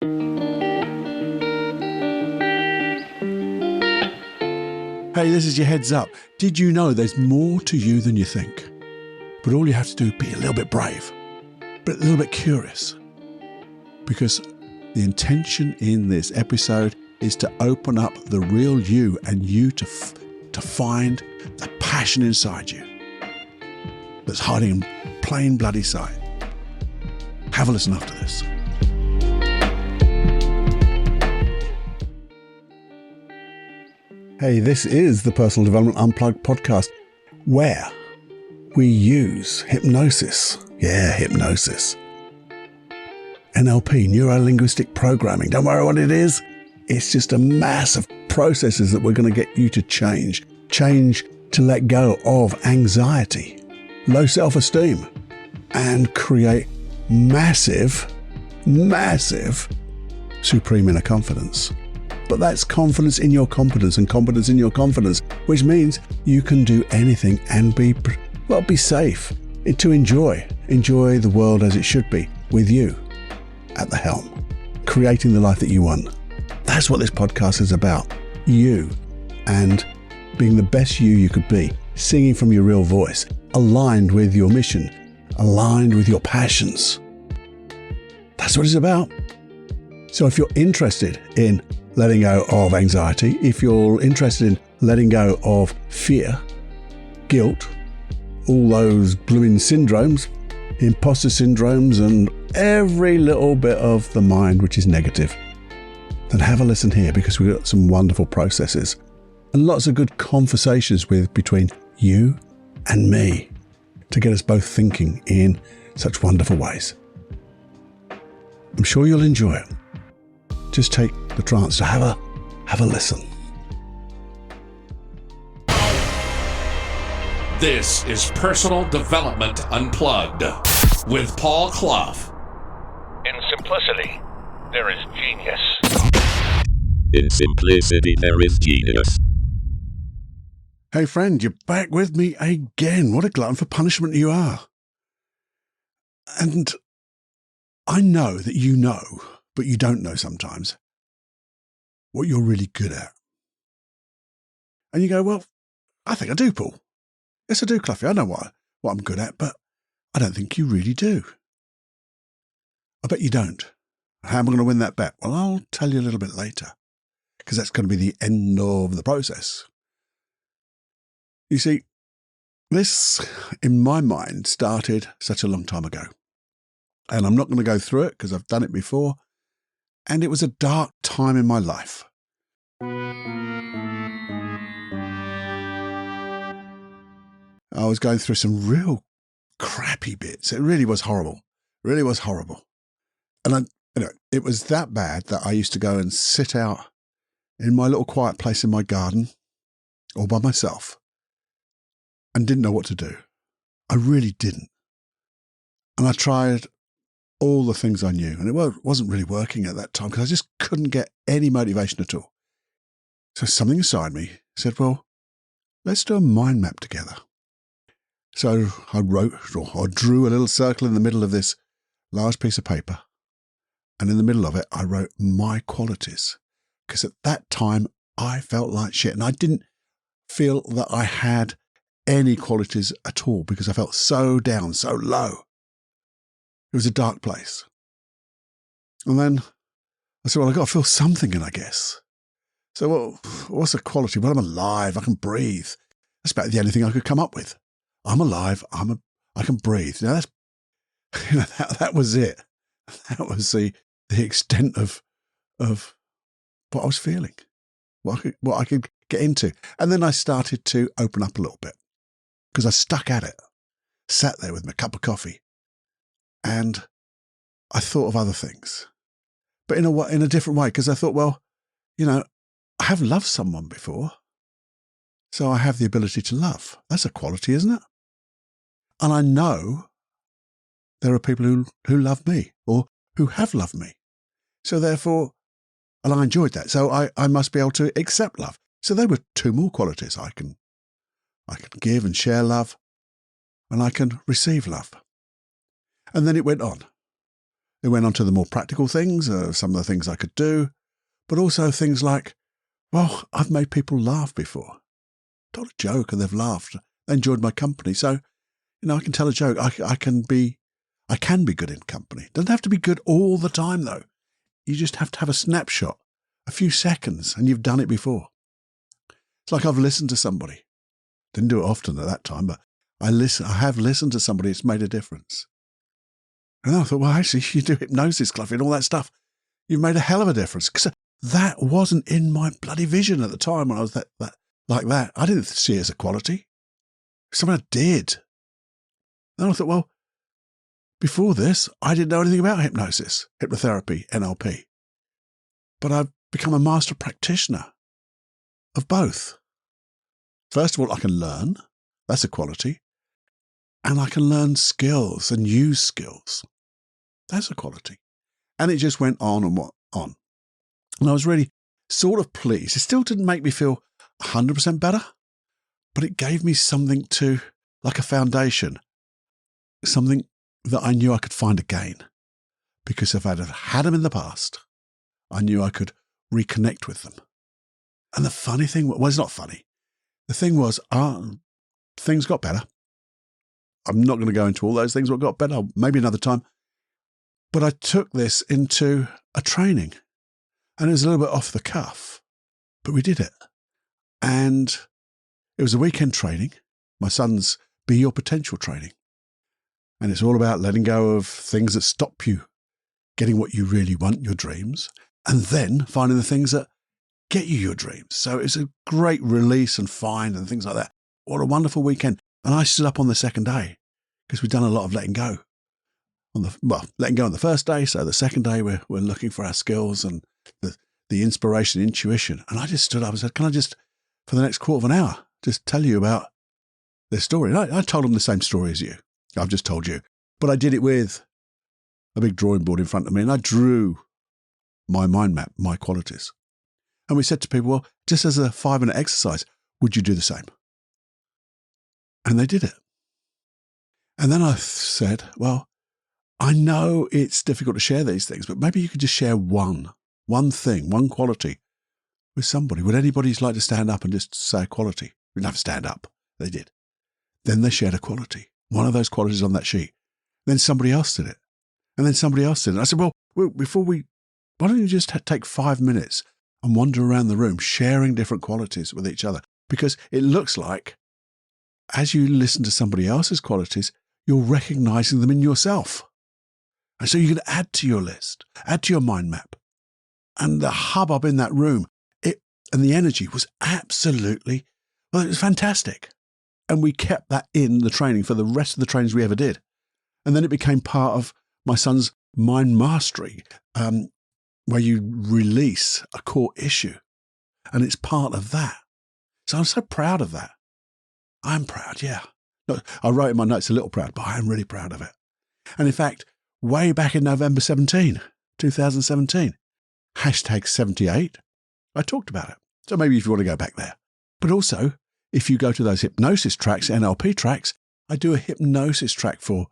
Hey, this is your heads up. Did you know there's more to you than you think? But all you have to do is be a little bit brave, but a little bit curious. Because the intention in this episode is to open up the real you and you to find the passion inside you that's hiding in plain bloody sight. Have a listen after this. Hey, this is the Personal Development Unplugged podcast, where we use hypnosis. Yeah, hypnosis. NLP, neuro-linguistic programming. Don't worry what it is. It's just a mass of processes that we're going to get you to change. Change to let go of anxiety, low self-esteem, and create massive supreme inner confidence. But that's confidence in your competence and competence in your confidence, which means you can do anything and be safe, to enjoy the world as it should be, with you at the helm, creating the life that you want. That's what this podcast is about. You and being the best you could be, singing from your real voice, aligned with your mission, aligned with your passions. That's what it's about. So if you're interested in letting go of anxiety, if you're interested in letting go of fear, guilt, all those blooming syndromes, imposter syndromes, and every little bit of the mind which is negative, then have a listen here, because we've got some wonderful processes and lots of good conversations between you and me to get us both thinking in such wonderful ways. I'm sure you'll enjoy it. Just take the chance to have a listen. This is Personal Development Unplugged with Paul Clough. In simplicity, there is genius. In simplicity, there is genius. Hey friend, you're back with me again. What a glutton for punishment you are. And I know that you know, but you don't know sometimes, what you're really good at. And you go, well, I think I do, Paul. Yes, I do, Cloughie. I know what I'm good at, but I don't think you really do. I bet you don't. How am I going to win that bet? Well, I'll tell you a little bit later, because that's going to be the end of the process. You see, this, in my mind, started such a long time ago. And I'm not going to go through it because I've done it before. And it was a dark time in my life. I was going through some real crappy bits. It really was horrible. Really was horrible. And it was that bad that I used to go and sit out in my little quiet place in my garden, all by myself, and didn't know what to do. I really didn't. And I tried all the things I knew, and it wasn't really working at that time because I just couldn't get any motivation at all. So something inside me said, well, let's do a mind map together. So I drew a little circle in the middle of this large piece of paper, and in the middle of it, I wrote my qualities, because at that time, I felt like shit, and I didn't feel that I had any qualities at all because I felt so down, so low. It was a dark place. And then I said, well, I've got to feel something in, I guess. So what's a quality? Well, I'm alive. I can breathe. That's about the only thing I could come up with. I'm alive. I can breathe. Now that was it. That was the extent of what I was feeling, what I could get into. And then I started to open up a little bit because I stuck at it, sat there with my cup of coffee. And I thought of other things, but in a different way, because I thought, well, I have loved someone before, so I have the ability to love. That's a quality, isn't it? And I know there are people who love me or who have loved me. So therefore, and I enjoyed that. So I must be able to accept love. So there were two more qualities. I can give and share love, and I can receive love. And then it went on. It went on to the more practical things, some of the things I could do, but also things like, well, I've made people laugh before. Told a joke and they've laughed. They enjoyed my company. So, I can tell a joke. I can be good in company. It doesn't have to be good all the time, though. You just have to have a snapshot, a few seconds, and you've done it before. It's like I've listened to somebody. Didn't do it often at that time, but I have listened to somebody. It's made a difference. And then I thought, well, actually, you do hypnosis, Cluffy, and all that stuff. You've made a hell of a difference. Because that wasn't in my bloody vision at the time when I was like that. I didn't see it as a quality. Someone did. Then I thought, well, before this, I didn't know anything about hypnosis, hypnotherapy, NLP. But I've become a master practitioner of both. First of all, I can learn. That's a quality. And I can learn skills and use skills. That's a quality. And it just went on and on. And I was really sort of pleased. It still didn't make me feel 100% better, but it gave me something like a foundation, something that I knew I could find again. Because if I'd have had them in the past, I knew I could reconnect with them. And the funny thing, well, it's not funny. The thing was, things got better. I'm not going to go into all those things what got better, maybe another time. But I took this into a training. And it was a little bit off the cuff, but we did it. And it was a weekend training, my son's Be Your Potential training. And it's all about letting go of things that stop you getting what you really want, your dreams, and then finding the things that get you your dreams. So it's a great release and find and things like that. What a wonderful weekend. And I stood up on the second day because we've done a lot of letting go. Letting go on the first day. So the second day we're looking for our skills and the inspiration, intuition. And I just stood up and said, can I just, for the next quarter of an hour, just tell you about this story? And I told them the same story as you. I've just told you. But I did it with a big drawing board in front of me and I drew my mind map, my qualities. And we said to people, well, just as a 5-minute exercise, would you do the same? And they did it. And then I said, well, I know it's difficult to share these things, but maybe you could just share one thing, one quality with somebody. Would anybody like to stand up and just say a quality? We didn't have to stand up. They did. Then they shared a quality, one of those qualities on that sheet. Then somebody else did it. And then somebody else did it. And I said, well, why don't you just take 5 minutes and wander around the room sharing different qualities with each other? Because it looks like as you listen to somebody else's qualities, you're recognizing them in yourself. And so you can add to your list, add to your mind map. And the hubbub in that room, and the energy was absolutely, well, it was fantastic. And we kept that in the training for the rest of the trainings we ever did. And then it became part of my son's mind mastery, where you release a core issue. And it's part of that. So I'm so proud of that. I'm proud, yeah. Look, I wrote in my notes a little proud, but I am really proud of it. And in fact, way back in November 2017, hashtag 78, I talked about it. So maybe if you want to go back there. But also, if you go to those hypnosis tracks, NLP tracks, I do a hypnosis track for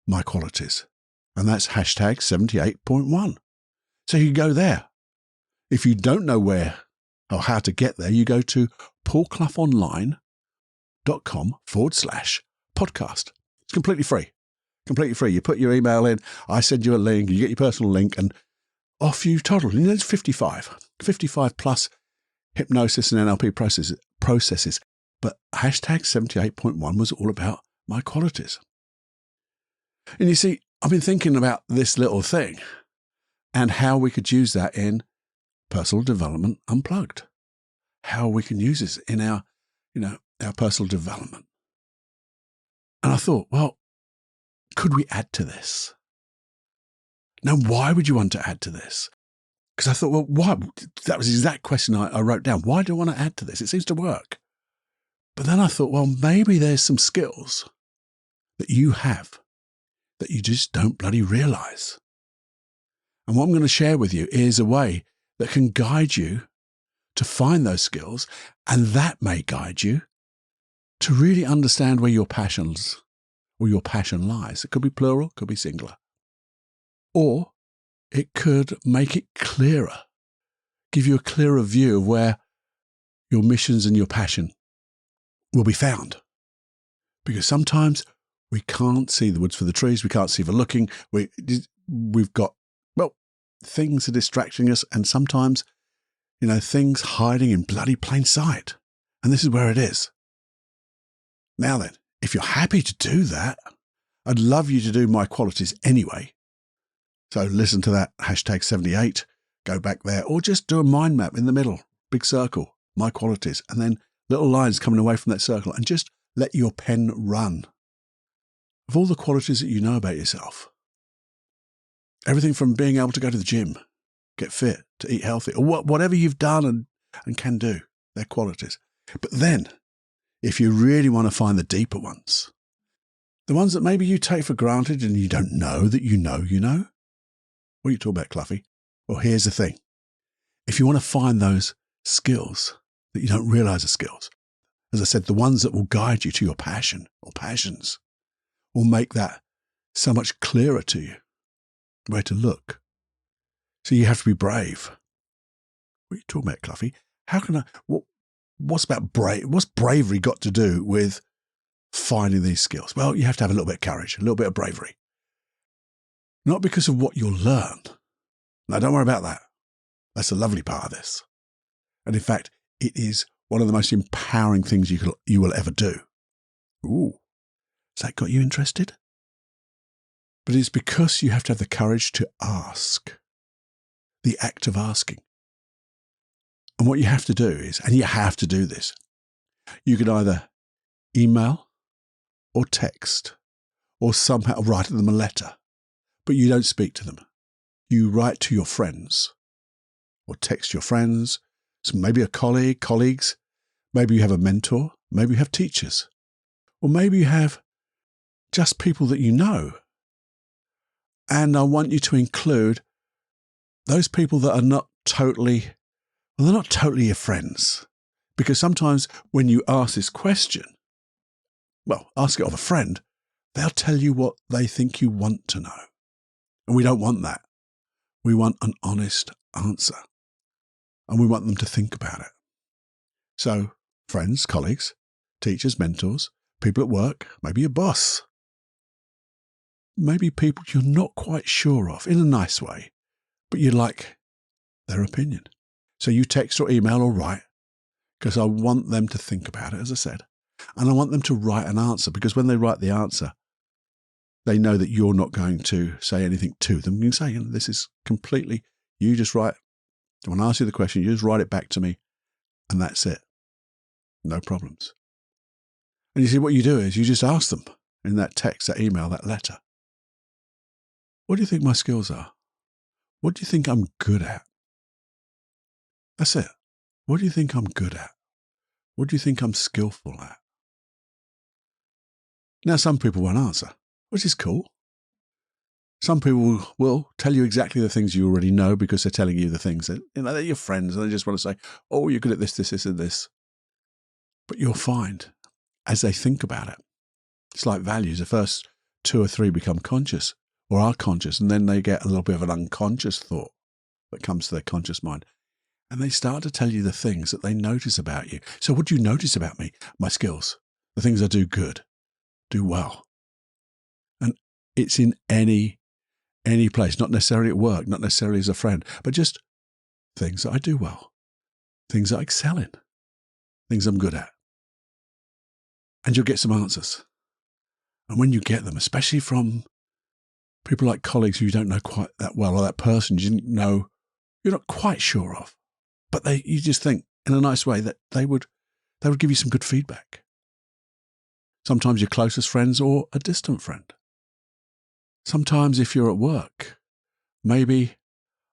my qualities. And that's hashtag 78.1. So you go there. If you don't know where or how to get there, you go to paulcloughonline.com/podcast. It's completely free. Completely free. You put your email in, I send you a link, you get your personal link, and off you toddle. And it's 55 plus hypnosis and NLP processes. But hashtag 78.1 was all about my qualities. And you see, I've been thinking about this little thing and how we could use that in Personal Development Unplugged. How we can use this in our personal development. And I thought, well, could we add to this? Now, why would you want to add to this? Because I thought, well, why? That was the exact question I wrote down. Why do I want to add to this? It seems to work. But then I thought, well, maybe there's some skills that you have that you just don't bloody realize. And what I'm going to share with you is a way that can guide you to find those skills, and that may guide you to really understand where your passions or your passion lies. It could be plural, could be singular. Or it could make it clearer, give you a clearer view of where your missions and your passion will be found. Because sometimes we can't see the woods for the trees, we can't see for looking, we've got, well, things are distracting us, and sometimes, things hiding in bloody plain sight. And this is where it is. Now then, if you're happy to do that, I'd love you to do my qualities anyway. So listen to that hashtag 78, go back there, or just do a mind map in the middle, big circle, my qualities, and then little lines coming away from that circle, and just let your pen run of all the qualities that you know about yourself. Everything from being able to go to the gym, get fit, to eat healthy, or whatever you've done and can do, they're qualities. But then, if you really want to find the deeper ones, the ones that maybe you take for granted and you don't know that you know, what are you talking about, Cluffy? Well, here's the thing. If you want to find those skills that you don't realize are skills, as I said, the ones that will guide you to your passion or passions, will make that so much clearer to you, where to look. So you have to be brave. What are you talking about, Cluffy? How can what's bravery got to do with finding these skills? Well, you have to have a little bit of courage, a little bit of bravery. Not because of what you'll learn. Now, don't worry about that. That's the lovely part of this. And in fact, it is one of the most empowering things you will ever do. Ooh, has that got you interested? But it's because you have to have the courage to ask. The act of asking. And what you have to do is, and you have to do this, you can either email or text or somehow write them a letter, but you don't speak to them. You write to your friends or text your friends, so maybe a colleagues, maybe you have a mentor, maybe you have teachers, or maybe you have just people that you know. And I want you to include those people that are not totally, well, they're not totally your friends. Because sometimes when you ask this question, well, ask it of a friend, they'll tell you what they think you want to know. And we don't want that. We want an honest answer. And we want them to think about it. So, friends, colleagues, teachers, mentors, people at work, maybe your boss, maybe people you're not quite sure of in a nice way, but you like their opinion. So you text or email or write, because I want them to think about it, as I said. And I want them to write an answer, because when they write the answer, they know that you're not going to say anything to them. You can say, this is completely, you just write, when I ask you the question, you just write it back to me, and that's it. No problems. And you see, what you do is you just ask them in that text, that email, that letter, what do you think my skills are? What do you think I'm good at? That's it. What do you think I'm good at? What do you think I'm skillful at? Now, some people won't answer, which is cool. Some people will tell you exactly the things you already know because they're telling you the things that, they're your friends and they just want to say, oh, you're good at this, this, and this. But you'll find, as they think about it, it's like values. The first 2 or 3 become conscious or are conscious, and then they get a little bit of an unconscious thought that comes to their conscious mind. And they start to tell you the things that they notice about you. So what do you notice about me? My skills, the things I do good, do well. And it's in any place, not necessarily at work, not necessarily as a friend, but just things that I do well, things that I excel in, things I'm good at. And you'll get some answers. And when you get them, especially from people like colleagues who you don't know quite that well, or that person you didn't know, you're not quite sure of, but you just think in a nice way that they would give you some good feedback. Sometimes your closest friends or a distant friend. Sometimes if you're at work, maybe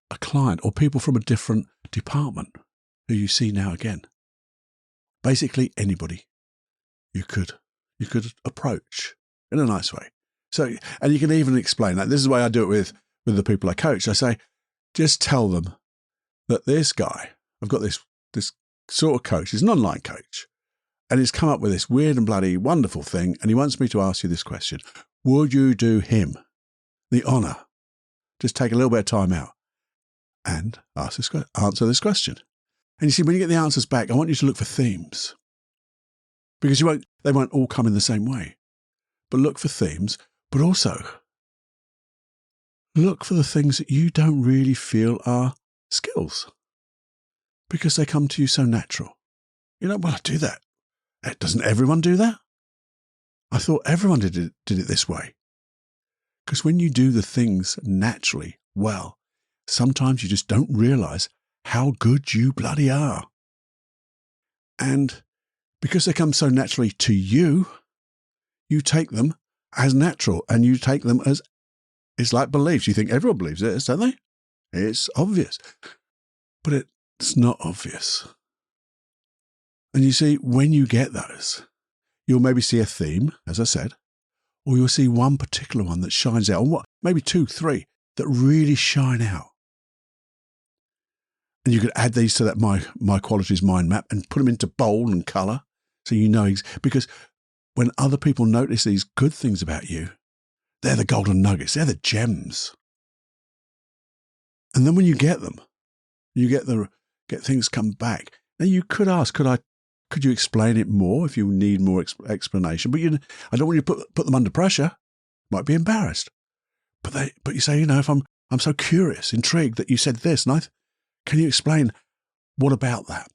a client or people from a different department who you see now again. Basically anybody you could approach in a nice way. So, and you can even explain that. This is the way I do it with the people I coach. I say, just tell them that this guy, I've got this sort of coach, he's an online coach, and he's come up with this weird and bloody wonderful thing, and he wants me to ask you this question. Would you do him the honor Just take a little bit of time out and answer this question. And you see, when you get the answers back, I want you to look for themes. Because they won't all come in the same way. But look for themes, but also look for the things that you don't really feel are skills. Because they come to you so natural. Well, I do that. Doesn't everyone do that? I thought everyone did it this way. Because when you do the things naturally well, sometimes you just don't realize how good you bloody are. And because they come so naturally to you, you take them as natural and you take them as, it's like beliefs. You think everyone believes it, don't they? It's obvious. But it's not obvious. And you see, when you get those, you'll maybe see a theme, as I said, or you'll see one particular one that shines out, or maybe 2, 3 that really shine out. And you could add these to that My Qualities mind map and put them into bold and colour so you know, because when other people notice these good things about you, they're the golden nuggets, they're the gems. And then when you get them, you get things come back. Now you could ask, could you explain it more if you need more explanation? But I don't want you to put them under pressure. Might be embarrassed. But you say, if I'm so curious, intrigued that you said this, and can you explain what about that?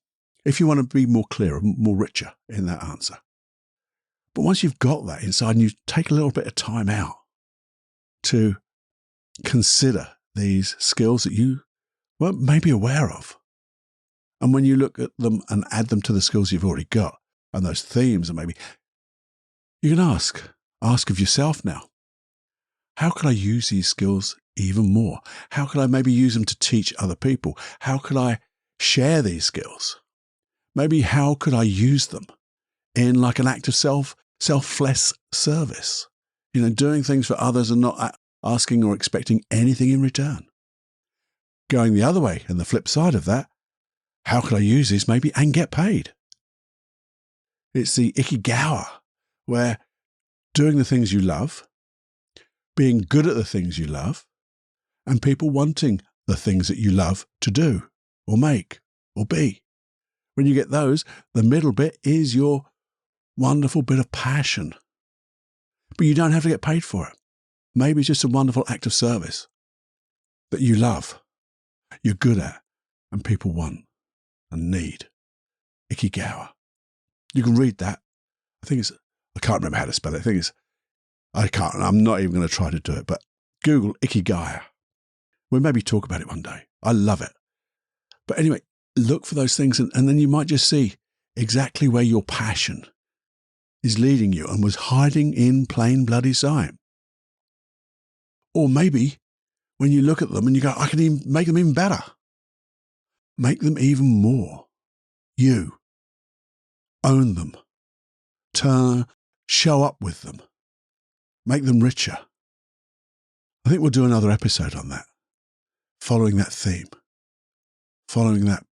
If you want to be more clear, more richer in that answer. But once you've got that inside and you take a little bit of time out to consider these skills that you weren't maybe aware of. And when you look at them and add them to the skills you've already got and those themes, and maybe you can ask of yourself now, how could I use these skills even more? How could I maybe use them to teach other people? How could I share these skills? Maybe how could I use them in like an act of selfless service? Doing things for others and not asking or expecting anything in return. Going the other way and the flip side of that, how could I use this maybe and get paid? It's the ikigawa, where doing the things you love, being good at the things you love, and people wanting the things that you love to do or make or be. When you get those, the middle bit is your wonderful bit of passion. But you don't have to get paid for it. Maybe it's just a wonderful act of service that you love, you're good at, and people want and need. Ikigawa. You can read that. I can't remember how to spell it. I'm not even going to try to do it, but Google Ikigawa. We'll maybe talk about it one day. I love it. But anyway, look for those things and then you might just see exactly where your passion is leading you and was hiding in plain bloody sight. Or maybe when you look at them and you go, I can even make them even better. Make them even more. You. Own them. Show up with them. Make them richer. I think we'll do another episode on that. Following that theme. Following that,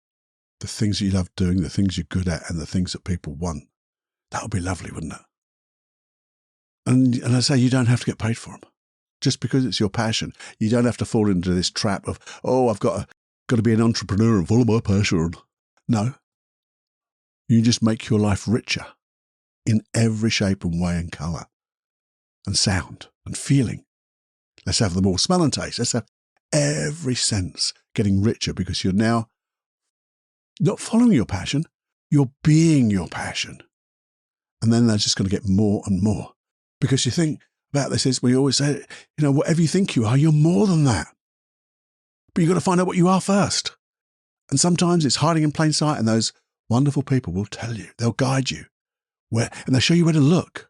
the things you love doing, the things you're good at, and the things that people want. That would be lovely, wouldn't it? And I say you don't have to get paid for them. Just because it's your passion. You don't have to fall into this trap of, I've got to be an entrepreneur and follow my passion. No. You just make your life richer in every shape and way and colour and sound and feeling. Let's have them all. Smell and taste. Let's have every sense getting richer because you're now not following your passion, you're being your passion. And then they're just going to get more and more. Because you think about this is, we always say, whatever you think you are, you're more than that. But you've got to find out what you are first. And sometimes it's hiding in plain sight and those wonderful people will tell you, they'll guide you and they'll show you where to look.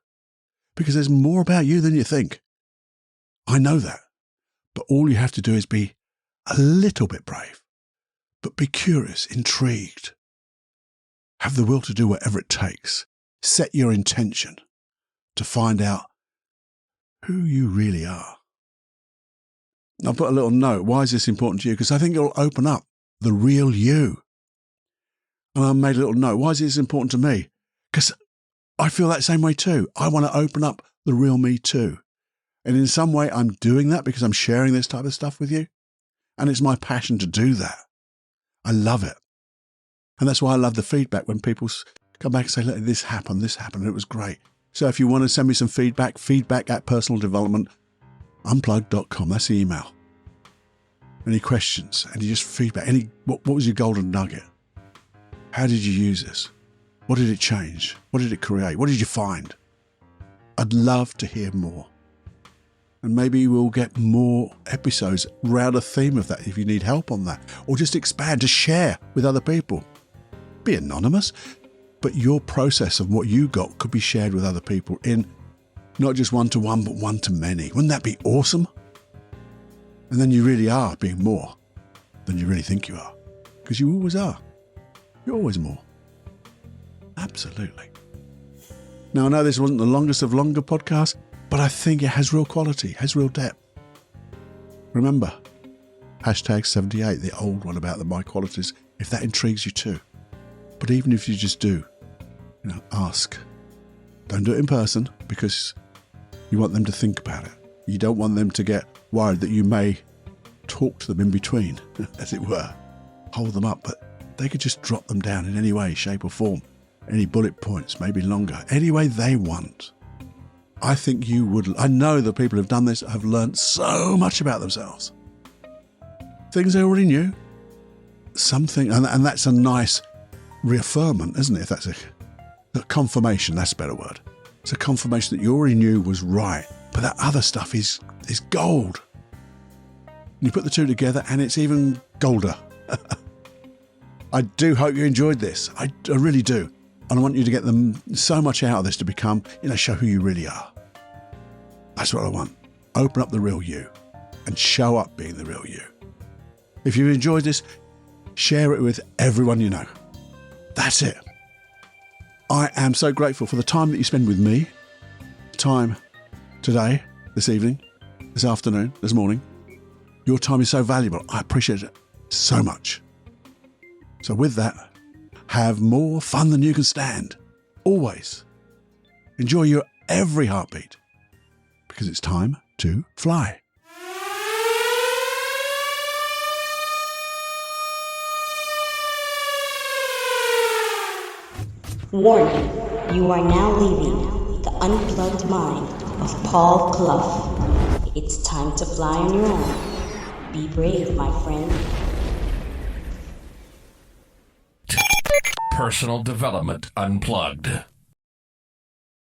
Because there's more about you than you think. I know that. But all you have to do is be a little bit brave. But be curious, intrigued. Have the will to do whatever it takes. Set your intention to find out who you really are. I'll put a little note. Why is this important to you? Because I think it'll open up the real you. And I made a little note. Why is this important to me? Because I feel that same way too. I want to open up the real me too. And in some way, I'm doing that because I'm sharing this type of stuff with you. And it's my passion to do that. I love it. And that's why I love the feedback when people come back and say, look, this happened, and it was great. So if you want to send me some feedback at personaldevelopmentunplugged.com. That's the email. Any questions? Any just feedback? What was your golden nugget? How did you use this? What did it change? What did it create? What did you find? I'd love to hear more. And maybe we'll get more episodes around a theme of that if you need help on that. Or just expand to share with other people. Be anonymous, but your process of what you got could be shared with other people in not just one-to-one, but one-to-many. Wouldn't that be awesome? And then you really are being more than you really think you are. Because you always are. You're always more. Absolutely. Now, I know this wasn't the longest of longer podcasts, but I think it has real quality, has real depth. Remember, #78, the old one about the my qualities, if that intrigues you too. But even if you just do, ask. Don't do it in person because you want them to think about it. You don't want them to get worried that you may talk to them in between, as it were. Hold them up, but they could just drop them down in any way, shape or form. Any bullet points, maybe longer, any way they want. I think you would. I know the people who've done this have learned so much about themselves. Things they already knew. Something, and that's a nice reaffirmment, isn't it? If that's a confirmation, that's a better word. It's a confirmation that you already knew was right, but that other stuff is gold. And you put the two together and it's even golder. I do hope you enjoyed this. I really do. And I want you to get them so much out of this to become, show who you really are. That's what I want. Open up the real you and show up being the real you. If you've enjoyed this, share it with everyone you know. That's it. I am so grateful for the time that you spend with me. Time today, this evening, this afternoon, this morning. Your time is so valuable. I appreciate it so much. So with that, have more fun than you can stand. Always. Enjoy your every heartbeat. Because it's time to fly. Warning, you are now leaving the unplugged mind of Paul Clough. It's time to fly on your own. Be brave, my friend. Personal Development Unplugged.